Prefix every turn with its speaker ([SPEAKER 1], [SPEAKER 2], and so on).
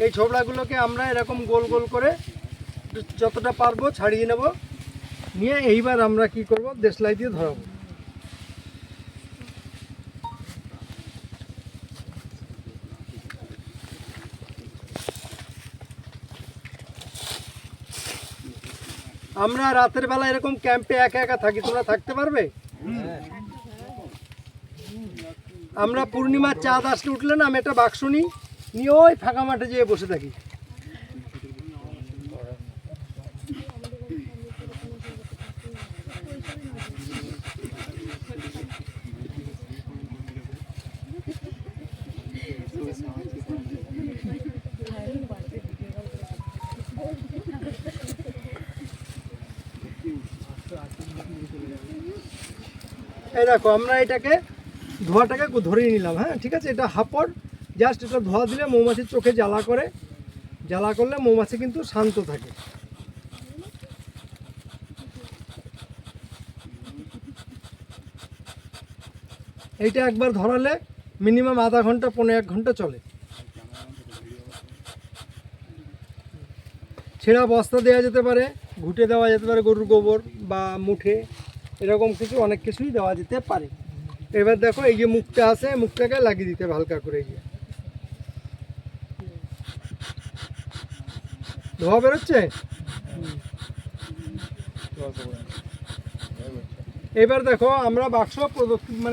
[SPEAKER 1] এই ছোবড়াগুলোকে আমরা এরকম গোল গোল করে যতটা পারবো ছাড়িয়ে নেব, নিয়ে এইবার আমরা কি করব, দেশলাই দিয়ে ধরাবো। আমরা রাতের বেলা এরকম ক্যাম্পে একা একা থাকি, তোমরা থাকতে পারবে? আমরা পূর্ণিমার চাঁদ আসলে উঠলে না, আমি একটা বাক্স নিয়ে ওই ফাঁকা মাঠে যেয়ে বসে থাকি। এই দেখো, আমরা এটাকে ধোঁয়াটাকে ধরিয়ে নিলাম। হ্যাঁ ঠিক আছে, এটা হাপড়, জাস্ট এটা ধোঁয়া দিলে মৌমাছির চোখে জ্বালা করে, জ্বালা করলে মৌমাছি কিন্তু শান্ত থাকে। এইটা একবার ধরালে মিনিমাম আধা ঘন্টা 1.5 ঘন্টা চলে। ছেঁড়া বস্তা দেওয়া যেতে পারে, ঘুটে দেওয়া যেতে পারে, গরুর গোবর বা মুঠে, এরকম কিছু অনেক কিছুই দেওয়া যেতে পারে। এবার দেখো, এই যে মুখটা আছে, মুখটাকে লাগিয়ে দিতে হবে হালকা করে, গিয়ে ধোয়া বেরোচ্ছে। এবার দেখো, আমরা বাক্স প্রদক্ষিণ মানে